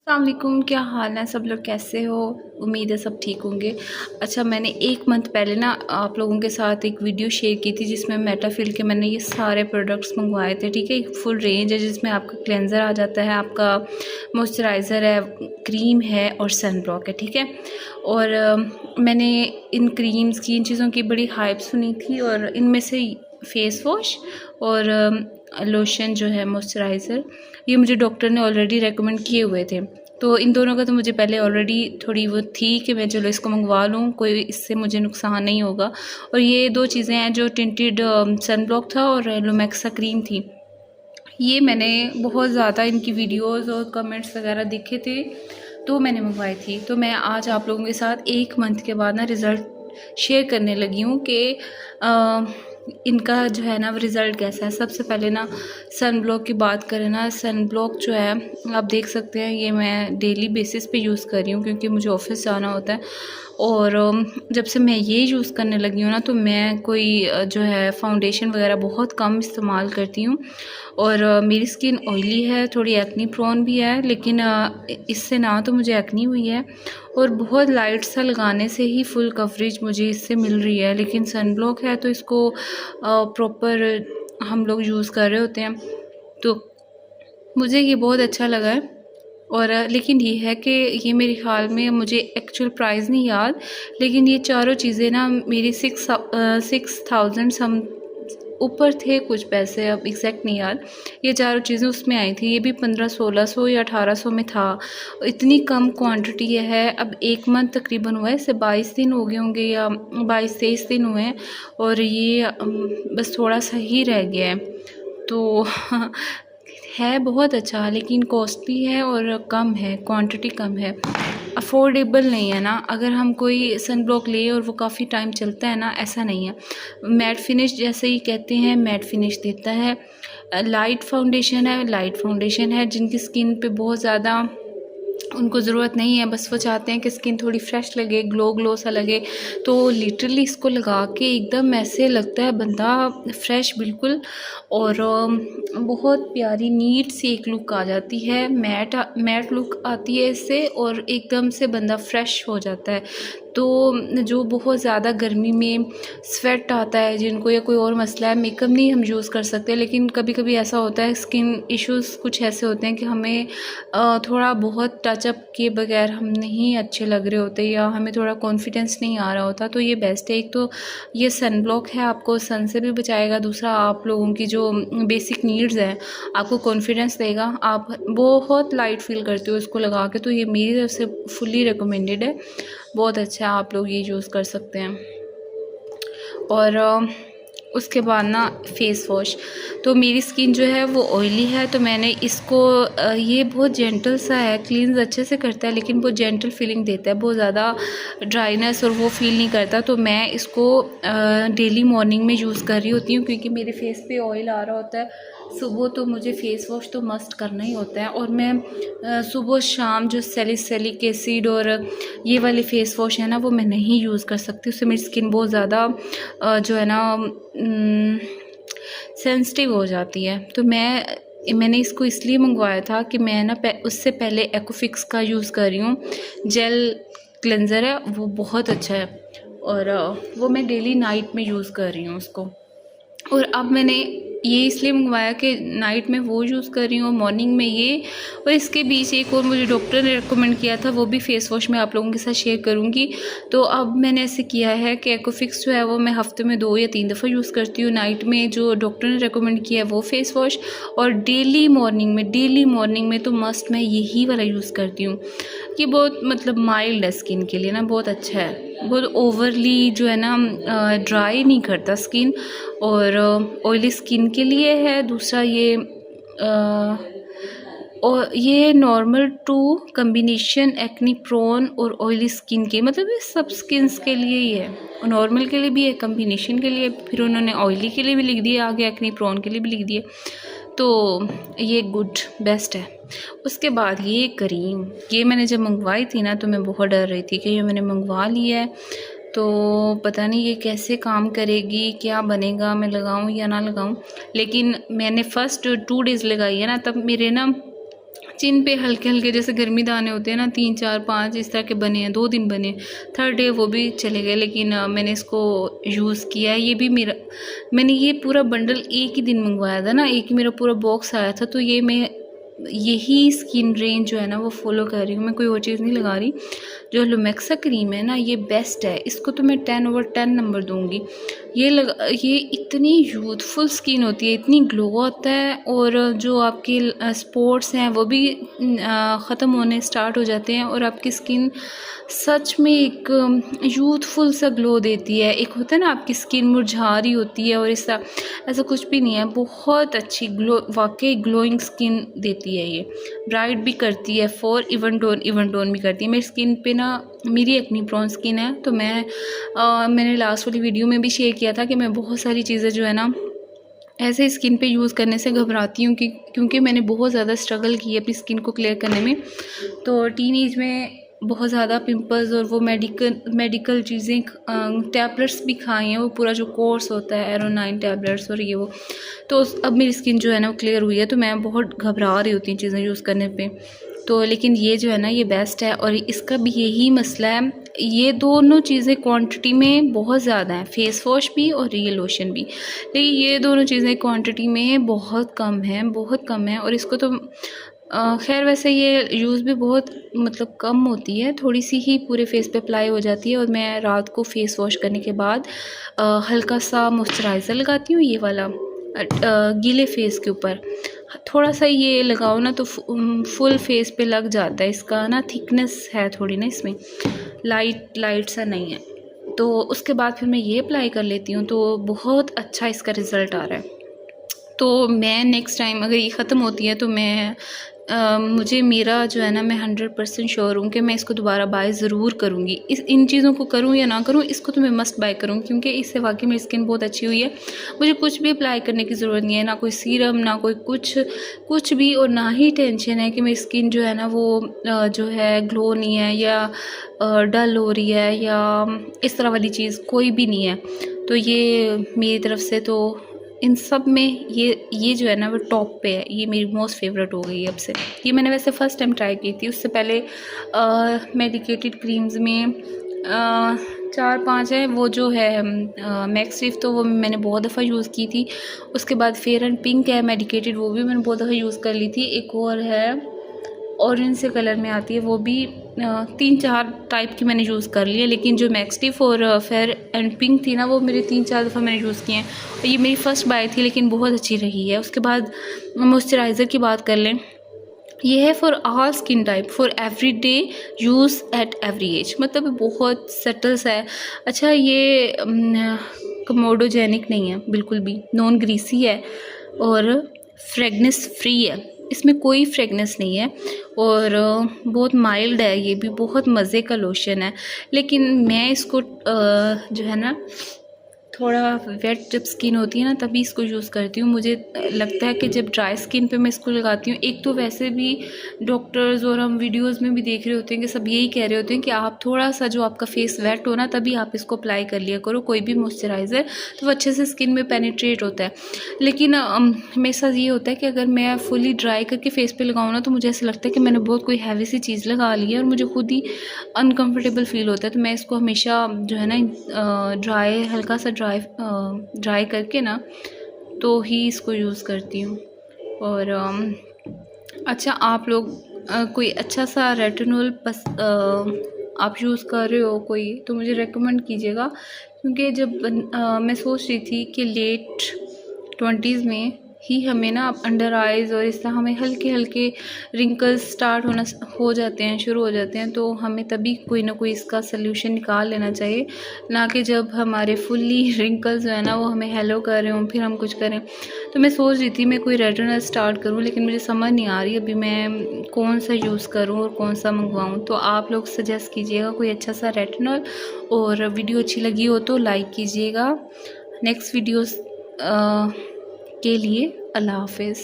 अस्सलाम वालेकुम, क्या हाल है? सब लोग कैसे हो? उम्मीद है सब ठीक होंगे। अच्छा, मैंने 1 मंथ पहले ना आप लोगों के साथ एक वीडियो शेयर की थी जिसमें मेटाफिल के मैंने ये सारे प्रोडक्ट्स मंगवाए थे, ठीक है। एक फुल रेंज है जिसमें आपका क्लेंज़र आ जाता है, आपका मॉइस्चराइज़र है, क्रीम है और सन ब्लॉक है, ठीक है। और मैंने इन क्रीम्स की, इन चीज़ों की बड़ी हाइप सुनी थी और इनमें से फेस वॉश और लोशन जो है मॉइस्चराइज़र, ये मुझे डॉक्टर ने ऑलरेडी रेकमेंड किए हुए थे। तो इन दोनों का तो मुझे पहले ऑलरेडी थोड़ी वो थी कि मैं चलो इसको मंगवा लूँ, कोई इससे मुझे नुकसान नहीं होगा। और ये 2 चीज़ें हैं जो टिंटेड सन ब्लॉक था और लोमेक्सा क्रीम थी। ये मैंने बहुत ज़्यादा इनकी वीडियोज़ और कमेंट्स वगैरह देखे थे तो मैंने मंगवाई थी। तो मैं आज आप लोगों के साथ 1 मंथ के बाद ना रिज़ल्ट शेयर करने लगी हूँ कि इनका जो है ना रिज़ल्ट कैसा है। सबसे पहले ना सन ब्लॉक की बात करें ना, सन ब्लॉक जो है आप देख सकते हैं, ये मैं डेली बेसिस पे यूज़ कर रही हूँ क्योंकि मुझे ऑफ़िस जाना होता है। और जब से मैं ये यूज़ करने लगी हूँ ना तो मैं कोई जो है फाउंडेशन वगैरह बहुत कम इस्तेमाल करती हूँ। और मेरी स्किन ऑयली है, थोड़ी एक्नी प्रोन भी है, लेकिन इससे ना तो मुझे एक्नी हुई है और बहुत लाइट सा लगाने से ही फुल कवरेज मुझे इससे मिल रही है। लेकिन सन ब्लॉक है तो इसको प्रॉपर हम लोग यूज़ कर रहे होते हैं, तो मुझे ये बहुत अच्छा लगा है। और लेकिन ये है कि ये मेरे ख़्याल में, मुझे एक्चुअल प्राइस नहीं याद, लेकिन ये चारों चीज़ें ना मेरी 6,000 सम ऊपर थे कुछ पैसे, अब एग्जैक्ट नहीं याद। ये चारों चीज़ें उसमें आई थी, ये भी 1500-1600 या 1800 में था। इतनी कम क्वांटिटी है। अब 1 मंथ तकरीबन हुआ है, इससे 22 दिन हो गए होंगे या 22-23 दिन हुए हैं और ये बस थोड़ा सा ही रह गया है। तो है बहुत अच्छा, लेकिन कॉस्टली है और कम है, क्वांटिटी कम है, अफोर्डेबल नहीं है ना। अगर हम कोई सन ब्लॉक लें और वो काफ़ी टाइम चलता है ना, ऐसा नहीं है। मैट फिनिश जैसे ही कहते हैं, मैट फिनिश देता है। लाइट फाउंडेशन है, लाइट फाउंडेशन है। जिनकी स्किन पे बहुत ज़्यादा उनको ज़रूरत नहीं है, बस वो चाहते हैं कि स्किन थोड़ी फ्रेश लगे, ग्लो ग्लो सा लगे, तो लिटरली इसको लगा के एकदम ऐसे लगता है बंदा फ्रेश बिल्कुल। और बहुत प्यारी नीट सी एक लुक आ जाती है, मैट लुक आती है इससे और एकदम से बंदा फ्रेश हो जाता है। तो जो बहुत ज़्यादा गर्मी में स्वेट आता है जिनको, या कोई और मसला है, मेकअप नहीं हम यूज़ कर सकते, लेकिन कभी कभी ऐसा होता है, स्किन इश्यूज़ कुछ ऐसे होते हैं कि हमें थोड़ा बहुत टचअप किए बगैर हम नहीं अच्छे लग रहे होते या हमें थोड़ा कॉन्फिडेंस नहीं आ रहा होता, तो ये बेस्ट है। एक तो ये सन ब्लॉक है, आपको सन से भी बचाएगा, दूसरा आप लोगों की जो बेसिक नीड्स हैं आपको कॉन्फिडेंस देगा, आप बहुत लाइट फील करते हो इसको लगा के। तो ये मेरी तरफ से फुली रिकमेंडेड है, बहुत अच्छा है, आप लोग ये यूज़ कर सकते हैं। और उसके बाद ना फेस वॉश, तो मेरी स्किन जो है वो ऑयली है, तो मैंने इसको ये बहुत जेंटल सा है, क्लींस अच्छे से करता है लेकिन बहुत जेंटल फीलिंग देता है, बहुत ज़्यादा ड्राइनेस और वो फील नहीं करता। तो मैं इसको डेली मॉर्निंग में यूज़ कर रही होती हूँ क्योंकि मेरे फेस पे ऑयल आ रहा होता है सुबह, तो मुझे फ़ेस वॉश तो मस्ट करना ही होता है। और मैं सुबह शाम जो सैलिसिलिक एसिड और ये वाले फ़ेस वॉश है ना, वो मैं नहीं यूज़ कर सकती, उससे मेरी स्किन बहुत ज़्यादा जो है ना सेंसिटिव हो जाती है। तो मैंने इसको इसलिए मंगवाया था कि मैं ना उससे पहले एक्वाफिक्स का यूज़ कर रही हूँ, जेल क्लेंज़र है, वो बहुत अच्छा है और वो मैं डेली नाइट में यूज़ कर रही हूँ उसको। और अब मैंने ये इसलिए मंगवाया कि नाइट में वो यूज़ कर रही हूँ, मॉर्निंग में ये, और इसके बीच एक और मुझे डॉक्टर ने रेकमेंड किया था, वो भी फ़ेस वॉश मैं आप लोगों के साथ शेयर करूँगी। तो अब मैंने ऐसे किया है कि एक्वाफिक्स जो है वो मैं हफ़्ते में 2 या 3 दफ़ा यूज़ करती हूँ, नाइट में जो डॉक्टर ने रेकमेंड किया है वो फ़ेस वॉश, और डेली मॉर्निंग में तो मस्ट मैं यही वाला यूज़ करती हूँ। ये बहुत मतलब माइल्ड है स्किन के लिए ना, बहुत अच्छा है, बहुत ओवरली जो है ना ड्राई नहीं करता स्किन, और ऑयली स्किन के लिए है। दूसरा ये और ये normal to combination acne prone और ऑयली स्किन के, मतलब ये सब स्किन्स के लिए ही है, नॉर्मल के लिए भी है, कम्बिनेशन के लिए, फिर उन्होंने ऑयली के लिए भी लिख दिया आगे, एक्नी प्रोन के लिए भी लिख दिए, तो ये गुड बेस्ट है। उसके बाद ये क्रीम, ये मैंने जब मंगवाई थी ना तो मैं बहुत डर रही थी कि ये मैंने मंगवा लिया है तो पता नहीं ये कैसे काम करेगी, क्या बनेगा, मैं लगाऊं या ना लगाऊं। लेकिन मैंने फ़र्स्ट 2 डेज़ लगाई है ना, तब मेरे ना चिन पे हल्के हल्के जैसे गर्मी दाने होते हैं ना, 3 4 5 इस तरह के बने हैं, 2 दिन बने, थर्ड डे वो भी चले गए। लेकिन मैंने इसको यूज़ किया है। ये भी मैंने ये पूरा बंडल एक ही दिन मंगवाया था ना, एक ही मेरा पूरा बॉक्स आया था। तो ये मैं यही स्किन रेंज जो है ना वो फॉलो कर रही हूँ, मैं कोई और चीज़ नहीं लगा रही। जो लुमेक्सा क्रीम है ना ये बेस्ट है, इसको तो मैं 10/10 नंबर दूँगी। ये इतनी यूथफुल स्किन होती है, इतनी ग्लो आता है, और जो आपके स्पॉट्स हैं वो भी ख़त्म होने स्टार्ट हो जाते हैं, और आपकी स्किन सच में एक यूथफुल सा ग्लो देती है। एक होता है ना आपकी स्किन मुरझा रही होती है, और ऐसा कुछ भी नहीं है, बहुत अच्छी ग्लो, वाकई ग्लोइंग स्किन देती है। ये ब्राइट भी करती है, फॉर इवन टोन भी करती है। मेरी स्किन पे ना, मेरी एक्नी प्रोन स्किन है, तो मैंने लास्ट वाली वीडियो में भी शेयर किया था कि मैं बहुत सारी चीज़ें जो है ना ऐसे स्किन पे यूज़ करने से घबराती हूँ, क्योंकि मैंने बहुत ज़्यादा स्ट्रगल की है अपनी स्किन को क्लियर करने में। तो टीन एज में बहुत ज़्यादा पिंपल्स और वो मेडिकल चीज़ें, टैबलेट्स भी खाई हैं, वो पूरा जो कोर्स होता है एरोनाइन टैबलेट्स और ये वो। तो अब मेरी स्किन जो है ना वो क्लियर हुई है, तो मैं बहुत घबरा रही होती हूँ चीज़ें यूज़ करने पे। तो लेकिन ये जो है ना ये बेस्ट है, और इसका भी यही मसला है, ये दोनों चीज़ें क्वांटिटी में बहुत ज़्यादा हैं, फेस वॉश भी और रियल लोशन भी, लेकिन ये दोनों चीज़ें क्वांटिटी में बहुत कम है। और इसको तो खैर वैसे ये यूज़ भी बहुत मतलब कम होती है, थोड़ी सी ही पूरे फेस पे अप्लाई हो जाती है। और मैं रात को फेस वॉश करने के बाद हल्का सा मॉइस्चराइज़र लगाती हूँ, ये वाला गीले फेस के ऊपर थोड़ा सा ये लगाओ ना तो फुल फेस पे लग जाता है। इसका ना थिकनेस है थोड़ी ना, इसमें लाइट सा नहीं है। तो उसके बाद फिर मैं ये अप्लाई कर लेती हूँ, तो बहुत अच्छा इसका रिज़ल्ट आ रहा है। तो मैं नेक्स्ट टाइम अगर ये ख़त्म होती है तो मुझे मेरा जो है ना, मैं 100% श्योर हूँ कि मैं इसको दोबारा बाय ज़रूर करूँगी। इन चीज़ों को करूँ या ना करूँ, इसको तो मैं मस्ट बाय करूँगी, क्योंकि इससे वाकई मेरी स्किन बहुत अच्छी हुई है। मुझे कुछ भी अप्लाई करने की ज़रूरत नहीं है, ना कोई सीरम, ना कोई कुछ भी, और ना ही टेंशन है कि मेरी स्किन जो है ना वो जो है ग्लो नहीं है या डल हो रही है या इस तरह वाली चीज़ कोई भी नहीं है। तो ये मेरी तरफ से तो इन सब में ये जो है ना वो टॉप पे है, ये मेरी मोस्ट फेवरेट हो गई है अब से। ये मैंने वैसे फ़र्स्ट टाइम ट्राई की थी, उससे पहले मेडिकेटेड क्रीम्स में 4-5 है, वो जो है मैक्स लिफ्ट, तो वो मैंने बहुत दफ़ा यूज़ की थी। उसके बाद फेयर एंड पिंक है मेडिकेटेड, वो भी मैंने बहुत दफ़ा यूज़ कर ली थी। एक और है ऑरेंज से कलर में आती है, वो भी 3-4 टाइप की मैंने यूज़ कर ली है। लेकिन जो मैक्स लिफ्ट और फेयर एंड पिंक थी ना, वो मेरे 3-4 दफ़ा मैंने यूज़ किए हैं, और ये मेरी फ़र्स्ट बाय थी, लेकिन बहुत अच्छी रही है। उसके बाद मॉइस्चराइज़र की बात कर लें, ये है for all skin type, for every day use at every age, मतलब बहुत सटल सा है। अच्छा, ये कमोडोजेनिक नहीं है बिल्कुल भी, नॉन ग्रीसी है और फ्रेगनेंस फ्री है, इसमें कोई फ्रेगनेंस नहीं है, और बहुत माइल्ड है। ये भी बहुत मज़े का लोशन है। लेकिन मैं इसको जो है ना थोड़ा वेट जब स्किन होती है ना तभी इसको यूज़ करती हूँ। मुझे लगता है कि जब ड्राई स्किन पे मैं इसको लगाती हूँ, एक तो वैसे भी डॉक्टर्स और हम वीडियोस में भी देख रहे होते हैं कि सब यही कह रहे होते हैं कि आप थोड़ा सा जो आपका फेस वेट हो ना तभी आप इसको अप्लाई कर लिया करो, कोई भी मॉइस्चराइज़र, तो वो अच्छे से स्किन में पेनिट्रेट होता है। लेकिन मेरे साथ ये होता है कि अगर मैं फुली ड्राई करके फेस पे लगाऊँ ना तो मुझे ऐसा लगता है कि मैंने बहुत कोई हैवी सी चीज़ लगा ली है और मुझे खुद ही अनकम्फर्टेबल फील होता है। तो मैं इसको हमेशा जो है ना ड्राई, हल्का सा ड्राई करके ना तो ही इसको यूज़ करती हूँ। और अच्छा, आप लोग कोई अच्छा सा रेटिनॉल आप यूज़ कर रहे हो कोई, तो मुझे रेकमेंड कीजिएगा, क्योंकि जब मैं सोच रही थी कि लेट 20s में ही हमें ना अंडर आइज़ और इस तरह हमें हल्के हल्के रिंकल्स स्टार्ट हो जाते हैं, शुरू हो जाते हैं, तो हमें तभी कोई ना कोई इसका सल्यूशन निकाल लेना चाहिए, ना कि जब हमारे फुल्ली रिंकल्स जो है ना वो हमें हेलो कर रहे हों फिर हम कुछ करें। तो मैं सोच रही थी मैं कोई रेटिनॉल स्टार्ट करूं, लेकिन मुझे समझ नहीं आ रही अभी मैं कौन सा यूज़ करूं और कौन सा मंगवाऊं। तो आप लोग सजेस्ट कीजिएगा कोई अच्छा सा रेटिनॉल, और वीडियो अच्छी लगी हो तो लाइक कीजिएगा। नेक्स्ट वीडियोस के लिए अल्लाह हाफ़िज़।